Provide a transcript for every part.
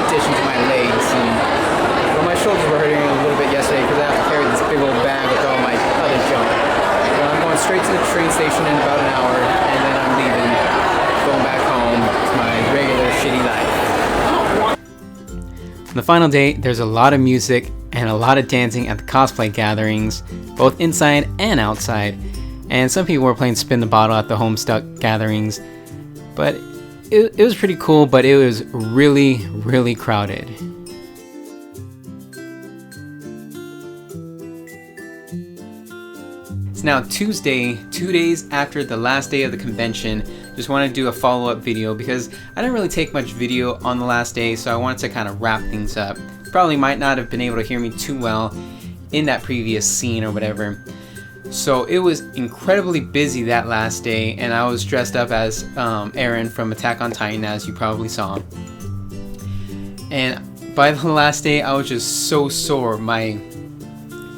addition to my legs. And well, my shoulders were hurting a little bit yesterday because I have to carry this big old bag with all my other junk. But I'm going straight to the train station in about an hour, and then I'm leaving, going back home to my regular shitty life. On the final day, there's a lot of music and a lot of dancing at the cosplay gatherings, both inside and outside. And some people were playing spin the bottle at the Homestuck gatherings. But it was pretty cool, but it was really, really crowded. It's now Tuesday, 2 days after the last day of the convention. Just wanted to do a follow-up video because I didn't really take much video on the last day, so I wanted to kind of wrap things up. Probably might not have been able to hear me too well in that previous scene or whatever. So it was incredibly busy that last day, and I was dressed up as Eren from Attack on Titan, as you probably saw. And by the last day, I was just so sore. My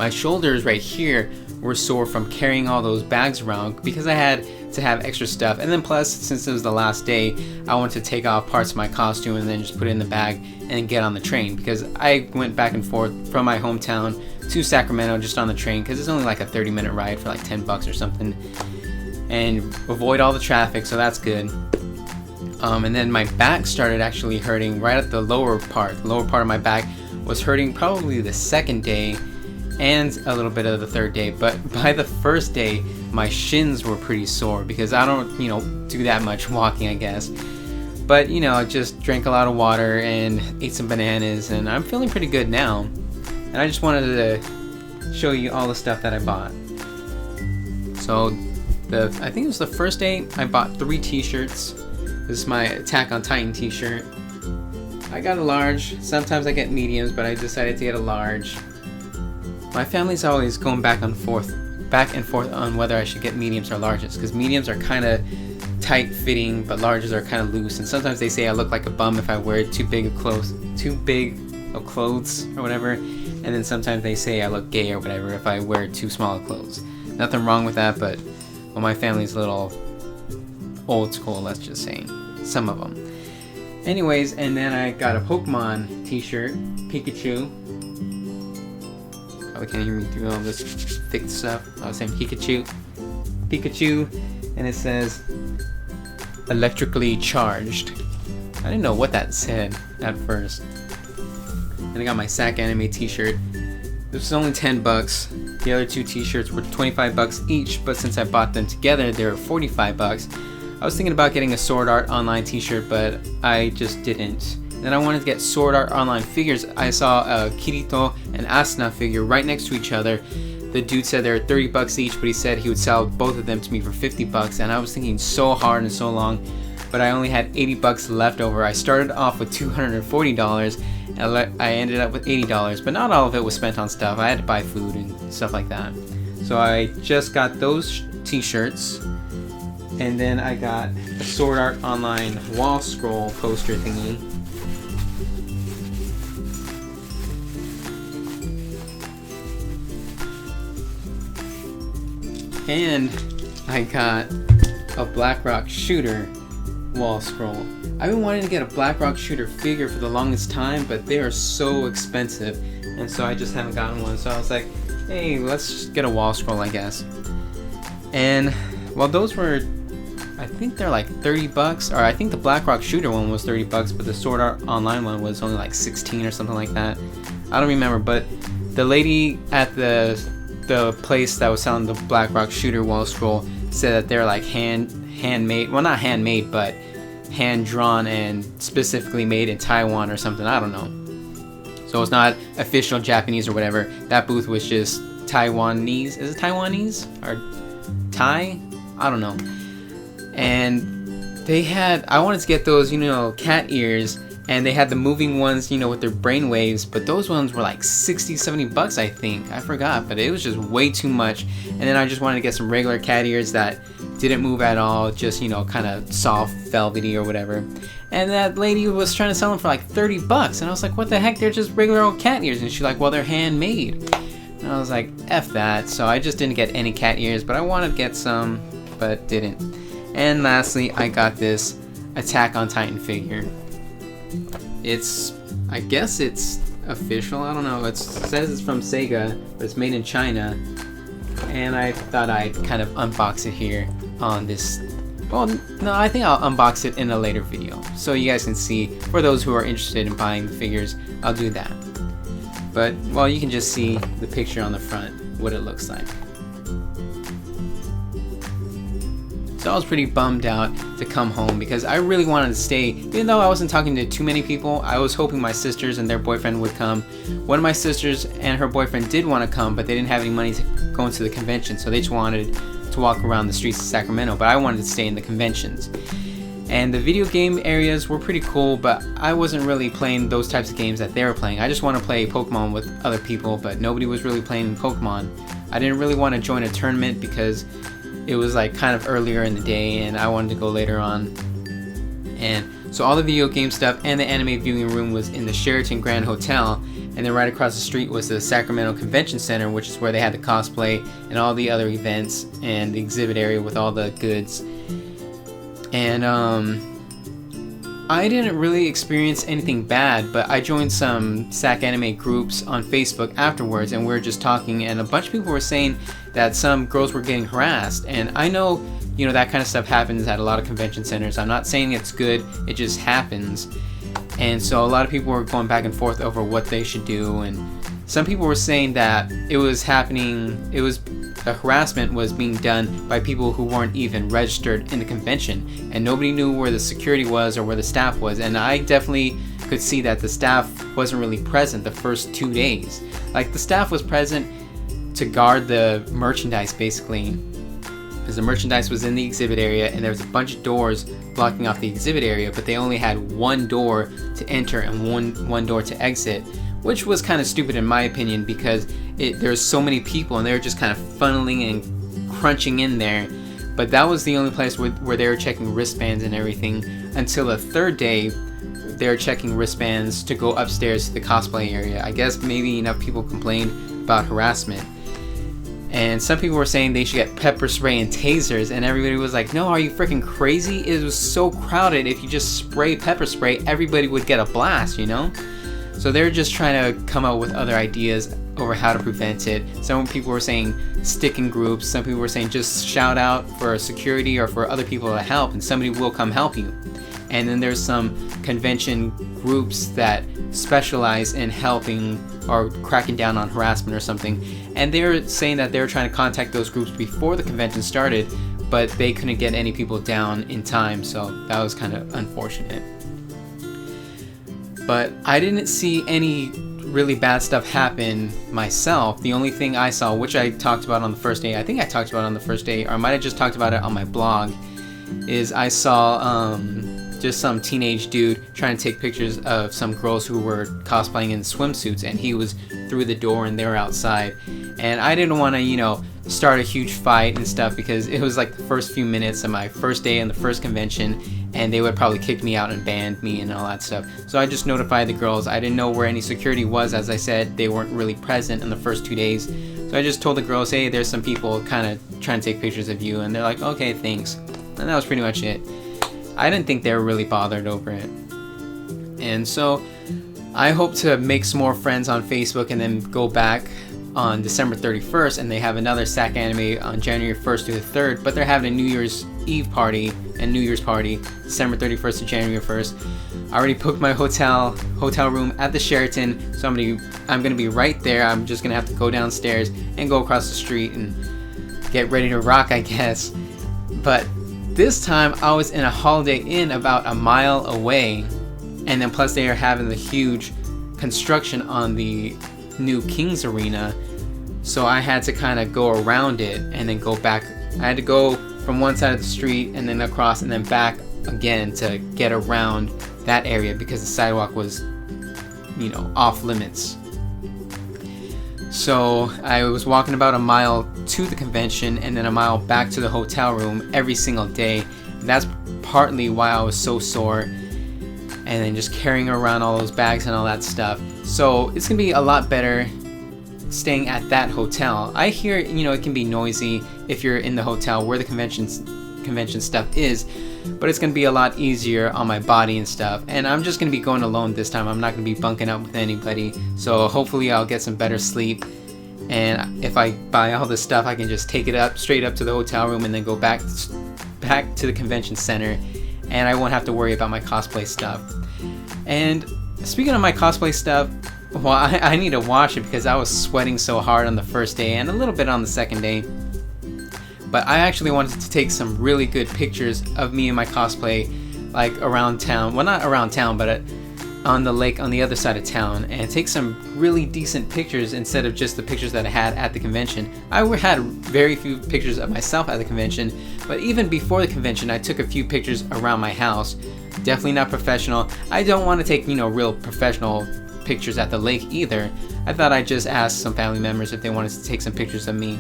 shoulders right here were sore from carrying all those bags around because I had to have extra stuff. And then plus, since it was the last day, I wanted to take off parts of my costume and then just put it in the bag and get on the train, because I went back and forth from my hometown to Sacramento just on the train, because it's only like a 30-minute ride for like $10 or something, and avoid all the traffic, so that's good. And then my back started actually hurting right at the lower part. The lower part of my back was hurting probably the second day and a little bit of the third day, but by the first day my shins were pretty sore because I don't do that much walking, I guess. But I just drank a lot of water and ate some bananas, and I'm feeling pretty good now. And I just wanted to show you all the stuff that I bought. So I think it was the first day I bought 3 t-shirts. This is my Attack on Titan t-shirt. I got a large. Sometimes I get mediums, but I decided to get a large. My family's always going back and forth on whether I should get mediums or larges, because mediums are kind of tight fitting, but larges are kind of loose. And sometimes they say I look like a bum if I wear too big of clothes or whatever. And then sometimes they say I look gay or whatever if I wear too small of clothes. Nothing wrong with that, but well, my family's a little old school, let's just say. Some of them. Anyways, and then I got a Pokemon t-shirt, Pikachu. Probably can't hear me through all this thick stuff. I was saying Pikachu, and it says electrically charged. I didn't know what that said at first. And I got my Sac-Anime t-shirt. This was only $10. The other 2 t-shirts were $25 each, but since I bought them together, they were $45. I was thinking about getting a Sword Art Online t-shirt, but I just didn't. Then I wanted to get Sword Art Online figures. I saw a Kirito and Asuna figure right next to each other. The dude said they were $30 each, but he said he would sell both of them to me for $50, and I was thinking so hard and so long, but I only had $80 left over. I started off with $240, and I ended up with $80, but not all of it was spent on stuff. I had to buy food and stuff like that. So I just got those t-shirts, and then I got a Sword Art Online wall scroll poster thingy. And I got a Blackrock Shooter wall scroll. I've been wanting to get a Blackrock Shooter figure for the longest time, but they are so expensive, and so I just haven't gotten one. So I was like, hey, let's just get a wall scroll, I guess. And well, those were, I think they're like $30, or I think the Blackrock Shooter one was $30, but the Sword Art Online one was only like 16 or something like that. I don't remember, but the lady at the place that was selling the Blackrock Shooter wall scroll said that they're like handmade, well, not handmade, but hand drawn and specifically made in Taiwan or something. I don't know. So it's not official Japanese or whatever. That booth was just Taiwanese. Is it Taiwanese or Thai? I don't know. And they had, I wanted to get those, cat ears, and they had the moving ones, with their brain waves, but those ones were like $60-$70, I think. I forgot, but it was just way too much. And then I just wanted to get some regular cat ears that didn't move at all, just, kind of soft, velvety or whatever. And that lady was trying to sell them for like $30, and I was like, what the heck? They're just regular old cat ears. And she's like, well, they're handmade. And I was like, F that. So I just didn't get any cat ears, but I wanted to get some, but didn't. And lastly, I got this Attack on Titan figure. I guess it's official. I don't know. It says it's from Sega, but it's made in China. And I thought I'd kind of unbox it here on this. Well, no, I think I'll unbox it in a later video, so you guys can see. For those who are interested in buying the figures, I'll do that. But, well, you can just see the picture on the front, what it looks like. So I was pretty bummed out to come home because I really wanted to stay. Even though I wasn't talking to too many people, I was hoping my sisters and their boyfriend would come. One of my sisters and her boyfriend did want to come, but they didn't have any money to go into the convention, so they just wanted to walk around the streets of Sacramento, but I wanted to stay in the conventions. And the video game areas were pretty cool, but I wasn't really playing those types of games that they were playing. I just want to play Pokemon with other people, but nobody was really playing Pokemon. I didn't really want to join a tournament because it was like kind of earlier in the day and I wanted to go later on. And so all the video game stuff and the anime viewing room was in the Sheraton Grand Hotel, and then right across the street was the Sacramento Convention Center, which is where they had the cosplay and all the other events and the exhibit area with all the goods. And I didn't really experience anything bad, but I joined some Sac-Anime groups on Facebook afterwards, and we were just talking, and a bunch of people were saying that some girls were getting harassed. And I know, you know, that kind of stuff happens at a lot of convention centers. I'm not saying it's good, it just happens. And so a lot of people were going back and forth over what they should do, and some people were saying that it was happening, the harassment was being done by people who weren't even registered in the convention, and nobody knew where the security was or where the staff was. And I definitely could see that the staff wasn't really present the first 2 days. Like, the staff was present to guard the merchandise, basically, because the merchandise was in the exhibit area and there was a bunch of doors blocking off the exhibit area, but they only had one door to enter and one door to exit, which was kind of stupid in my opinion, because there's so many people and they were just kind of funneling and crunching in there. But that was the only place where they were checking wristbands and everything. Until the third day, they were checking wristbands to go upstairs to the cosplay area. I guess maybe enough people complained about harassment. And some people were saying they should get pepper spray and tasers, and everybody was like, no, are you freaking crazy? It was so crowded, if you just spray pepper spray, everybody would get a blast, you know? So they were just trying to come up with other ideas over how to prevent it. Some people were saying stick in groups, some people were saying just shout out for security or for other people to help, and somebody will come help you. And then there's some convention groups that specialize in helping or cracking down on harassment or something. And they're saying that they're trying to contact those groups before the convention started, but they couldn't get any people down in time, so that was kind of unfortunate. But I didn't see any really bad stuff happen myself. The only thing I saw, which I talked about on the first day, I think I talked about it on the first day, or I might have just talked about it on my blog, is I saw just some teenage dude trying to take pictures of some girls who were cosplaying in swimsuits, and he was through the door and they were outside. And I didn't want to, you know, start a huge fight and stuff, because it was like the first few minutes of my first day in the first convention, and they would probably kick me out and ban me and all that stuff. So I just notified the girls. I didn't know where any security was. As I said, they weren't really present in the first 2 days. So I just told the girls, hey, there's some people kind of trying to take pictures of you, and they're like, okay, thanks. And that was pretty much it. I didn't think they were really bothered over it. And so I hope to make some more friends on Facebook and then go back on December 31st, and they have another Sac-Anime on January 1st to the 3rd, but they're having a New Year's Eve party and New Year's party, December 31st to January 1st. I already booked my hotel room at the Sheraton, so I'm gonna be right there. I'm just gonna have to go downstairs and go across the street and get ready to rock, I guess. But this time I was in a Holiday Inn about a mile away, and then plus they are having the huge construction on the new King's Arena, so I had to kind of go around it and then go back. I had to go from one side of the street and then across and then back again to get around that area, because the sidewalk was, you know, off limits. So I was walking about a mile to the convention and then a mile back to the hotel room every single day. And that's partly why I was so sore, and then just carrying around all those bags and all that stuff. So it's gonna be a lot better staying at that hotel. I hear, you know, it can be noisy if you're in the hotel where the convention convention stuff is, but it's going to be a lot easier on my body and stuff. And I'm just going to be going alone this time. I'm not going to be bunking up with anybody, so hopefully I'll get some better sleep. And if I buy all this stuff, I can just take it up straight up to the hotel room and then go back to the convention center, and I won't have to worry about my cosplay stuff. And speaking of my cosplay stuff, well, I need to wash it because I was sweating so hard on the first day and a little bit on the second day. But I actually wanted to take some really good pictures of me and my cosplay, like around town. Well, not around town, but on the lake on the other side of town, and take some really decent pictures instead of just the pictures that I had at the convention. I had very few pictures of myself at the convention, but even before the convention I took a few pictures around my house. Definitely not professional. I don't want to take, real professional pictures at the lake either. I thought I'd just ask some family members if they wanted to take some pictures of me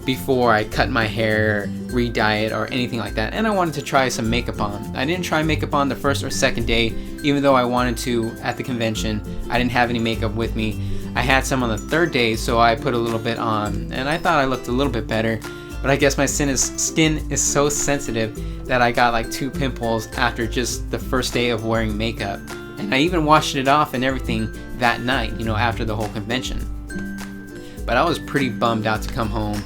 before I cut my hair, re-dye it, or anything like that. And I wanted to try some makeup on. I didn't try makeup on the first or second day, even though I wanted to at the convention. I didn't have any makeup with me. I had some on the third day, so I put a little bit on, and I thought I looked a little bit better. But I guess my skin is so sensitive that I got like 2 pimples after just the first day of wearing makeup. And I even washed it off and everything that night, after the whole convention. But I was pretty bummed out to come home.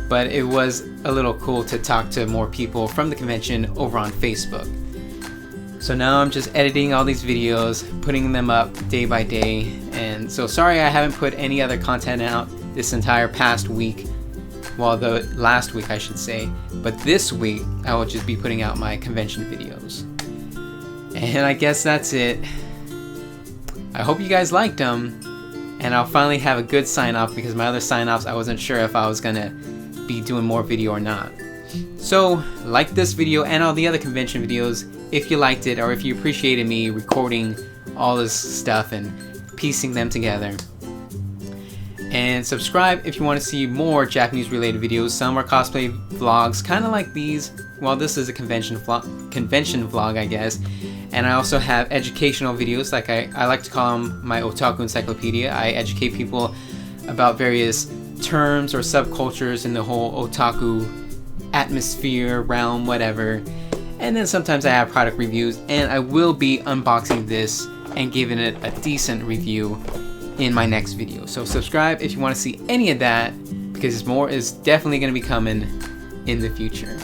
But it was a little cool to talk to more people from the convention over on Facebook. So now I'm just editing all these videos, putting them up day by day. And so sorry I haven't put any other content out this entire past week. Well, the last week I should say. But this week I will just be putting out my convention videos. And I guess that's it. I hope you guys liked them. And I'll finally have a good sign off, because my other sign offs I wasn't sure if I was gonna be doing more video or not. So like this video and all the other convention videos if you liked it, or if you appreciated me recording all this stuff and piecing them together. And subscribe if you want to see more Japanese related videos. Some are cosplay vlogs, kind of like these. Well, this is a convention vlog, I guess. And I also have educational videos, like I like to call them my otaku encyclopedia. I educate people about various terms or subcultures in the whole otaku atmosphere, realm, whatever. And then sometimes I have product reviews, and I will be unboxing this and giving it a decent review in my next video. So subscribe if you want to see any of that, because more is definitely going to be coming in the future.